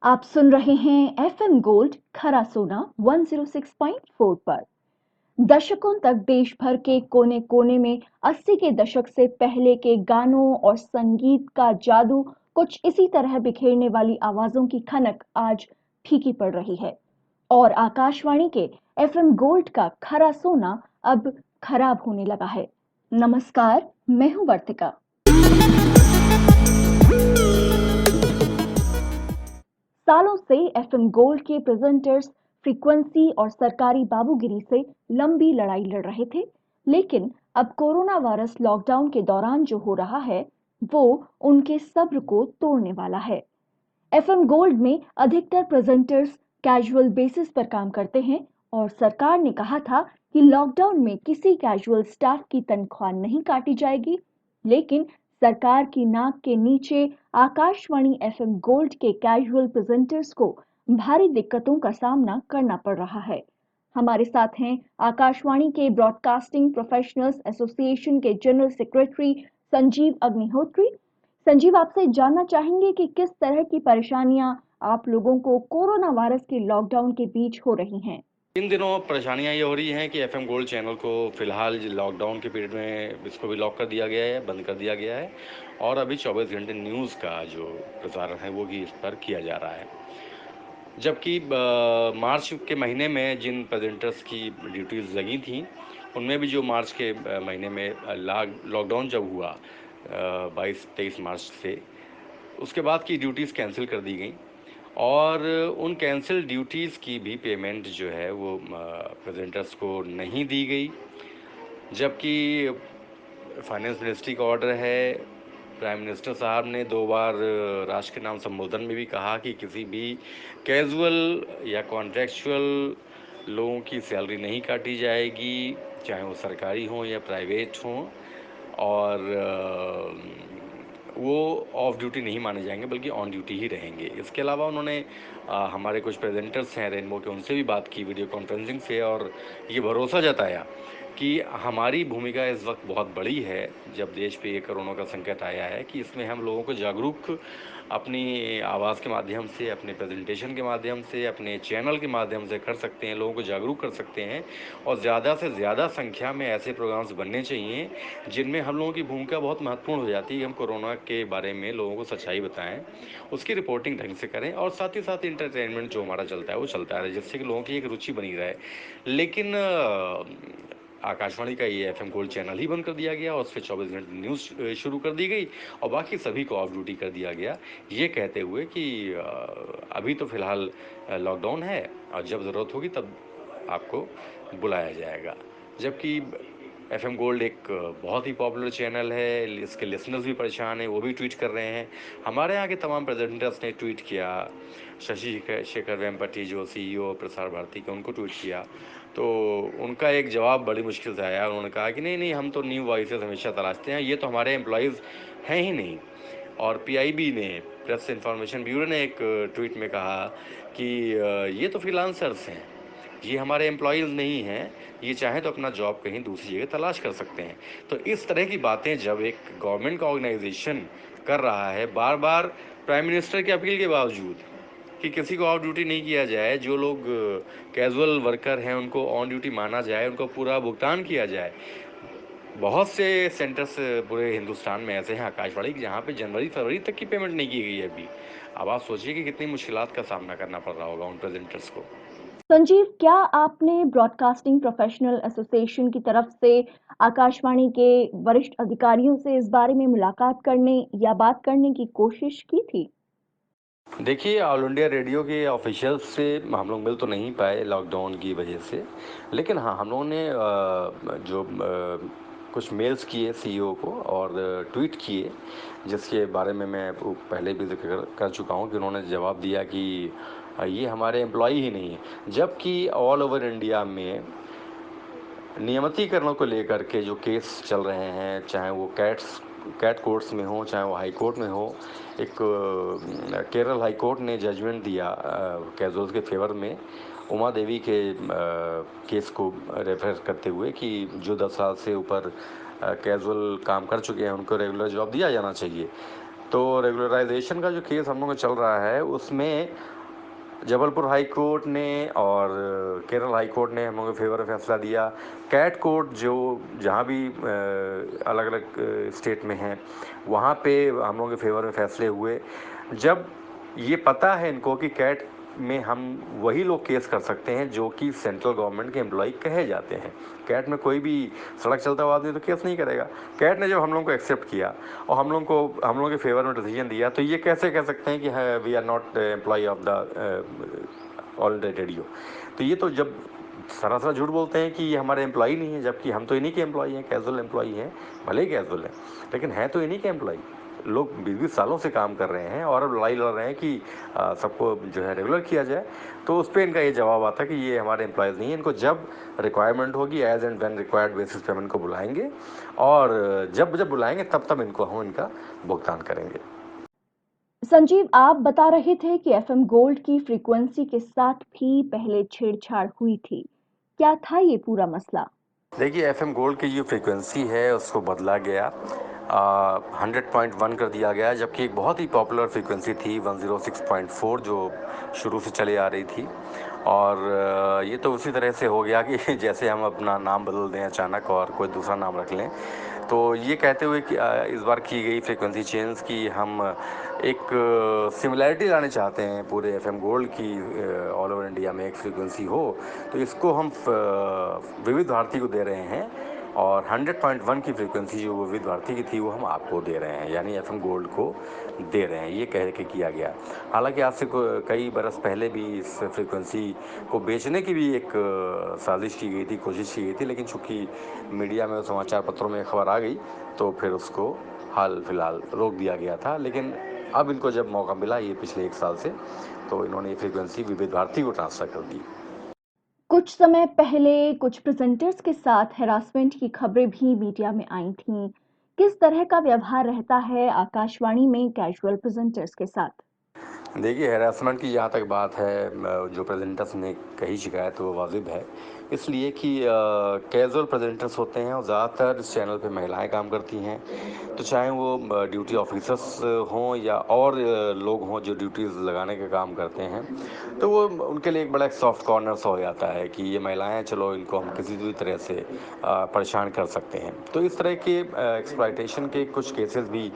आप सुन रहे हैं एफएम गोल्ड खरा सोना 106.4 पर। दशकों तक देश भर के कोने कोने में 80 के दशक से पहले के गानों और संगीत का जादू कुछ इसी तरह बिखेरने वाली आवाजों की खनक आज फीकी पड़ रही है और आकाशवाणी के एफएम गोल्ड का खरा सोना अब खराब होने लगा है। नमस्कार, मैं हूं वर्तिका। सालों से एफएम गोल्ड के प्रेजेंटर्स फ्रीक्वेंसी और सरकारी बाबूगिरी से लंबी लड़ाई लड़ रहे थे, लेकिन अब कोरोना वायरस लॉकडाउन के दौरान जो हो रहा है वो उनके सब्र को तोड़ने वाला है। एफएम गोल्ड में अधिकतर प्रेजेंटर्स कैजुअल बेसिस पर काम करते हैं और सरकार ने कहा था कि लॉकडाउन में किसी कैजुअल स्टाफ की तनख्वाह नहीं काटी जाएगी, लेकिन सरकार की नाक के नीचे आकाशवाणी एफएम गोल्ड के कैजुअल प्रेजेंटर्स को भारी दिक्कतों का सामना करना पड़ रहा है। हमारे साथ हैं आकाशवाणी के ब्रॉडकास्टिंग प्रोफेशनल्स एसोसिएशन के जनरल सेक्रेटरी संजीव अग्निहोत्री। संजीव, आपसे जानना चाहेंगे कि किस तरह की परेशानियां आप लोगों को कोरोना वायरस के लॉकडाउन के बीच हो रही हैं। इन दिनों परेशानियां ये हो रही हैं कि एफएम गोल्ड चैनल को फिलहाल लॉकडाउन के पीरियड में इसको भी लॉक कर दिया गया है, बंद कर दिया गया है और अभी 24 घंटे न्यूज़ का जो प्रसारण है वो भी इस पर किया जा रहा है। जबकि मार्च के महीने में जिन प्रेजेंटर्स की ड्यूटीज़ लगी थी उनमें भी जो मार्च के महीने में लॉकडाउन जब हुआ 22-23 मार्च से, उसके बाद की ड्यूटीज़ कैंसिल कर दी गई और उन कैंसिल ड्यूटीज़ की भी पेमेंट जो है वो प्रेजेंटर्स को नहीं दी गई। जबकि फाइनेंस मिनिस्ट्री का ऑर्डर है, प्राइम मिनिस्टर साहब ने 2 बार राष्ट्र के नाम संबोधन में भी कहा कि किसी भी कैजुअल या कॉन्ट्रैक्चुअल लोगों की सैलरी नहीं काटी जाएगी, चाहे वो सरकारी हों या प्राइवेट हों, और वो ऑफ ड्यूटी नहीं माने जाएंगे बल्कि ऑन ड्यूटी ही रहेंगे। इसके अलावा उन्होंने हमारे कुछ प्रेजेंटर्स हैं रेनबो के, उनसे भी बात की वीडियो कॉन्फ्रेंसिंग से और ये भरोसा जताया कि हमारी भूमिका इस वक्त बहुत बड़ी है जब देश पे ये कोरोना का संकट आया है कि इसमें हम लोगों को जागरूक अपनी आवाज़ के माध्यम से, अपने प्रेजेंटेशन के माध्यम से, अपने चैनल के माध्यम से कर सकते हैं, लोगों को जागरूक कर सकते हैं और ज़्यादा से ज़्यादा संख्या में ऐसे प्रोग्राम्स बनने चाहिए जिनमें हम लोगों की भूमिका बहुत महत्वपूर्ण हो जाती है कि हम कोरोना के बारे में लोगों को सच्चाई बताएं, उसकी रिपोर्टिंग ढंग से करें और साथ ही साथ इंटरटेनमेंट जो हमारा चलता है वो चलता रहे, जिससे कि लोगों की एक रुचि बनी रहे। लेकिन आकाशवाणी का ये एफएम गोल्ड चैनल ही बंद कर दिया गया और उस पर 24 घंटे न्यूज़ शुरू कर दी गई और बाकी सभी को ऑफ ड्यूटी कर दिया गया, ये कहते हुए कि अभी तो फिलहाल लॉकडाउन है और जब ज़रूरत होगी तब आपको बुलाया जाएगा। जबकि एफएम गोल्ड एक बहुत ही पॉपुलर चैनल है, इसके लिसनर्स भी परेशान हैं, वो भी ट्वीट कर रहे हैं। हमारे यहाँ के तमाम प्रेजेंटर्स ने ट्वीट किया, शशि शेखर वेम्पटी जो सीईओ प्रसार भारती के, उनको ट्वीट किया, तो उनका एक जवाब बड़ी मुश्किल से आया। उन्होंने कहा कि नहीं नहीं, हम तो न्यू वॉइसेस हमेशा तलाशते हैं, ये तो हमारे एम्प्लॉयज़ हैं ही नहीं। और पीआईबी ने, प्रेस इन्फॉर्मेशन ब्यूरो ने एक ट्वीट में कहा कि ये तो फ्रीलांसर्स हैं, ये हमारे एम्प्लॉयज़ नहीं हैं, ये चाहें तो अपना जॉब कहीं दूसरी जगह तलाश कर सकते हैं। तो इस तरह की बातें जब एक गवर्नमेंट का ऑर्गेनाइजेशन कर रहा है बार बार प्राइम मिनिस्टर की अपील के बावजूद कि किसी को ऑफ ड्यूटी नहीं किया जाए, जो लोग कैजुअल वर्कर हैं उनको ऑन ड्यूटी माना जाए, उनको पूरा भुगतान किया जाए। बहुत से सेंटर्स पूरे हिंदुस्तान में ऐसे हैं आकाशवाणी जहाँ पे जनवरी फरवरी तक की पेमेंट नहीं की गई है अभी। अब आप सोचिए कि कितनी मुश्किलात का सामना करना पड़ रहा होगा उन प्रेजेंटर्स को। संजीव, क्या आपने ब्रॉडकास्टिंग प्रोफेशनल एसोसिएशन की तरफ से आकाशवाणी के वरिष्ठ अधिकारियों से इस बारे में मुलाकात करने या बात करने की कोशिश की थी? देखिए, ऑल इंडिया रेडियो के ऑफिशियल्स से हम लोग मिल तो नहीं पाए लॉकडाउन की वजह से, लेकिन हाँ, हम लोगों ने कुछ मेल्स किए सीईओ को और ट्वीट किए, जिसके बारे में मैं पहले भी ज़िक्र कर चुका हूँ कि उन्होंने जवाब दिया कि ये हमारे एम्प्लॉई ही नहीं हैं। जबकि ऑल ओवर इंडिया में नियमितीकरणों को लेकर के जो केस चल रहे हैं, चाहे वो कैट कोर्ट्स में हो, चाहे वो हाई कोर्ट में हो, एक केरल हाई कोर्ट ने जजमेंट दिया कैजुअल्स के फेवर में। उमा देवी के केस को रेफर करते हुए कि जो 10 साल से ऊपर कैजुअल काम कर चुके हैं उनको रेगुलर जॉब दिया जाना चाहिए। तो रेगुलराइजेशन का जो केस हम लोग का चल रहा है उसमें जबलपुर हाई कोर्ट ने और केरल हाई कोर्ट ने हम लोगों के फेवर में फैसला दिया। कैट कोर्ट जो जहाँ भी अलग अलग स्टेट में हैं वहाँ पे हम लोगों के फेवर में फैसले हुए। जब ये पता है इनको कि कैट में हम वही लोग केस कर सकते हैं जो कि सेंट्रल गवर्नमेंट के एम्प्लॉय कहे जाते हैं। कैट में कोई भी सड़क चलता हुआ आदमी तो केस नहीं करेगा। कैट ने जब हम लोगों को एक्सेप्ट किया और हम लोगों के फेवर में डिसीजन दिया तो ये कैसे कह सकते हैं कि we are not employ of the all radio. तो ये तो जब सरासर झूठ बोलते हैं कि ये हमारे एम्प्लॉय नहीं है, जबकि हम तो इन्हीं के एम्प्लॉय हैं, कैजुअल एम्प्लॉय हैं। भले ही कैजुअल हैं लेकिन हैं तो इन्हीं के एम्प्लॉय। लोग 20-20 सालों से काम कर रहे हैं और अब लड़ाई लड़ रहे हैं कि सबको जो है रेगुलर किया जाए। तो उस पर इनका ये जवाब आता है कि ये हमारे एम्प्लॉयज़ नहीं है, इनको जब रिक्वायरमेंट होगी as and when required basis पे हम इनको बुलाएंगे और जब जब बुलाएंगे तब तब इनको हम इनका भुगतान करेंगे। संजीव, आप बता रहे थे कि एफएम गोल्ड की फ्रीक्वेंसी के साथ भी पहले छेड़छाड़ हुई थी। क्या था ये पूरा मसला? देखिए एफएम गोल्ड की जो फ्रीक्वेंसी है उसको बदला गया, 100.1 कर दिया गया, जबकि एक बहुत ही पॉपुलर फ्रीक्वेंसी थी 106.4 जो शुरू से चली आ रही थी। और ये तो उसी तरह से हो गया कि जैसे हम अपना नाम बदल दें अचानक और कोई दूसरा नाम रख लें। तो ये कहते हुए कि इस बार की गई फ्रीक्वेंसी चेंज की हम एक सिमिलैरिटी लाने चाहते हैं पूरे एफएम गोल्ड की, ऑल ओवर इंडिया में एक फ्रीक्वेंसी हो। तो इसको हम विविध भारती को दे रहे हैं और 100.1 की फ्रीक्वेंसी जो विविध भारती की थी वो हम आपको दे रहे हैं, यानी एफएम गोल्ड को दे रहे हैं, ये कह के किया गया। हालांकि आज से कई बरस पहले भी इस फ्रीक्वेंसी को बेचने की भी एक साजिश की गई थी, कोशिश की गई थी, लेकिन चूंकि मीडिया में और समाचार पत्रों में खबर आ गई तो फिर उसको हाल फिलहाल रोक दिया गया था। लेकिन अब इनको जब मौका मिला ये पिछले 1 साल से, तो इन्होंने ये फ्रीक्वेंसी विविध भारती को ट्रांसफ़र कर दी। कुछ समय पहले कुछ प्रेजेंटर्स के साथ हैरासमेंट की खबरें भी मीडिया में आई थीं। किस तरह का व्यवहार रहता है आकाशवाणी में कैजुअल प्रेजेंटर्स के साथ? देखिए हैरासमेंट की जहाँ तक बात है, जो प्रेजेंटर्स ने कही शिकायत वो वाजिब है, इसलिए कि कैजुअल प्रेजेंटर्स होते हैं और ज़्यादातर इस चैनल पे महिलाएं काम करती हैं। तो चाहे वो ड्यूटी ऑफिसर्स हों या और लोग हों जो ड्यूटीज़ लगाने का काम करते हैं, तो वो उनके लिए एक बड़ा एक सॉफ्ट कॉर्नर सा हो जाता है कि ये महिलाएं, चलो इनको हम किसी भी तरह से परेशान कर सकते हैं। तो इस तरह के एक्सप्लॉयटेशन के कुछ केसेस भी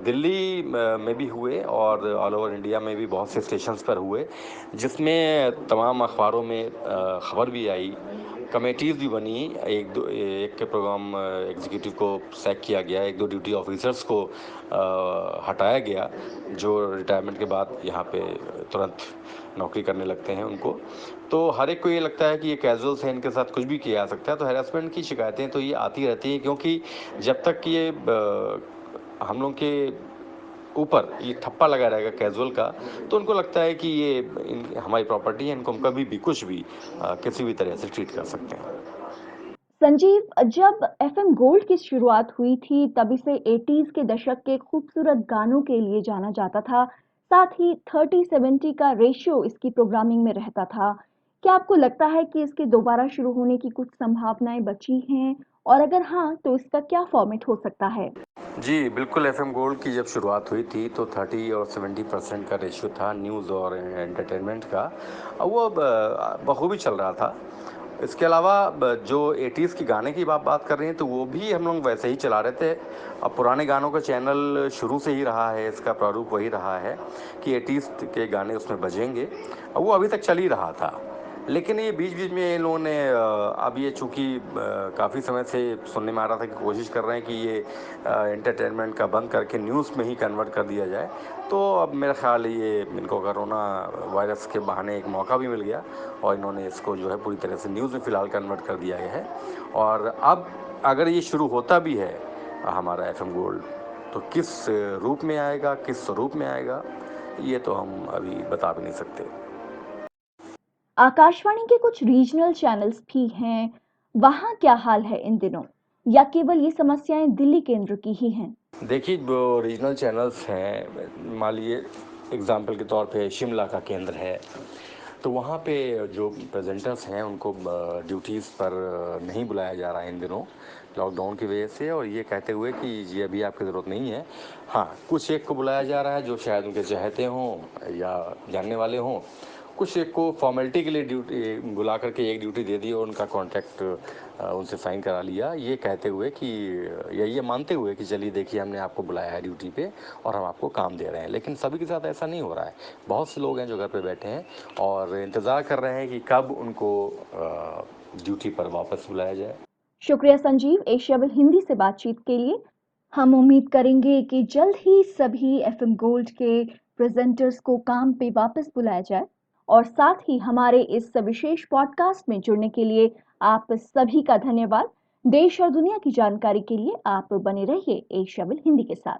दिल्ली में भी हुए और ऑल ओवर इंडिया में भी बहुत से स्टेशंस पर हुए, जिसमें तमाम अखबारों में खबर भी आई, कमेटीज़ भी बनी। एक के प्रोग्राम एग्जीक्यूटिव को सैक किया गया, 1-2 ड्यूटी ऑफिसर्स को हटाया गया जो रिटायरमेंट के बाद यहाँ पे तुरंत नौकरी करने लगते हैं उनको। तो हर एक को ये लगता है कि ये कैजुअल्स हैं, इनके साथ कुछ भी किया जा सकता है। तो हैरेसमेंट की शिकायतें तो ये आती रहती हैं, क्योंकि जब तक कि ये हम लोग के ऊपर ये ठप्पा लगा रहेगा कैजुअल का, तो उनको लगता है कि ये हमारी प्रॉपर्टी है, इनको हम कभी भी कुछ भी किसी भी तरह से ट्रीट कर सकते हैं। संजीव, जब एफएम गोल्ड की शुरुआत हुई थी तब इसे 80s के दशक के खूबसूरत गानों के लिए जाना जाता था। साथ ही 30-70 का रेशियो इसकी प्रोग्रामिंग में रहता था। क्या आपको लगता है कि इसके दोबारा शुरू होने की कुछ संभावनाएं बची हैं? और अगर हाँ, तो इसका क्या फॉर्मेट हो सकता है? जी, बिल्कुल एफएम गोल्ड की जब शुरुआत हुई थी तो 30 और 70% का रेशियो था न्यूज़ और एंटरटेनमेंट का, और वो बखूबी चल रहा था। इसके अलावा जो 80s की गाने की बात कर रही हैं तो वो भी हम लोग वैसे ही चला रहे थे। अब पुराने गानों का चैनल शुरू से ही रहा है, इसका प्रारूप वही रहा है कि 80s के गाने उसमें बजेंगे, और वो अभी तक चल ही रहा था। लेकिन ये बीच-बीच में इन लोगों ने अब ये चूँकि काफ़ी समय से सुनने में आ रहा था कि कोशिश कर रहे हैं कि ये एंटरटेनमेंट का बंद करके न्यूज़ में ही कन्वर्ट कर दिया जाए। तो अब मेरा ख़्याल है ये इनको कोरोना वायरस के बहाने एक मौका भी मिल गया और इन्होंने इसको जो है पूरी तरह से न्यूज़ में फ़िलहाल कन्वर्ट कर दिया गया है। और अब अगर ये शुरू होता भी है हमारा एफएम गोल्ड, तो किस रूप में आएगा, किस स्वरूप में आएगा, ये तो हम अभी बता भी नहीं सकते। आकाशवाणी के कुछ रीजनल चैनल्स भी हैं, वहां क्या हाल है इन दिनों? या केवल ये समस्याएं दिल्ली केंद्र की ही हैं? देखिए जो रीजनल चैनल्स हैं, मान लीजिए एग्जाम्पल के तौर पे शिमला का केंद्र है, तो वहाँ पे जो प्रेजेंटर्स हैं उनको ड्यूटीज़ पर नहीं बुलाया जा रहा है इन दिनों लॉकडाउन की वजह से, और ये कहते हुए कि ये अभी आपकी ज़रूरत नहीं है। हाँ, कुछ एक को बुलाया जा रहा है जो शायद उनके चाहते हों या जानने वाले हों, कुछ एक को फॉर्मेलिटी के लिए ड्यूटी बुला करके एक ड्यूटी दे दी और उनका कॉन्ट्रैक्ट उनसे साइन करा लिया, ये कहते हुए कि या ये मानते हुए कि चलिए देखिए हमने आपको बुलाया है ड्यूटी पे और हम आपको काम दे रहे हैं। लेकिन सभी के साथ ऐसा नहीं हो रहा है। बहुत से लोग हैं जो घर पे बैठे हैं और इंतज़ार कर रहे हैं कि कब उनको ड्यूटी पर वापस बुलाया जाए। शुक्रिया संजीव, एशियाविल हिंदी से बातचीत के लिए। हम उम्मीद करेंगे कि जल्द ही सभी एफएम गोल्ड के प्रेजेंटर्स को काम पे वापस बुलाया जाए, और साथ ही हमारे इस विशेष पॉडकास्ट में जुड़ने के लिए आप सभी का धन्यवाद। देश और दुनिया की जानकारी के लिए आप बने रहिए एशियाविल हिंदी के साथ।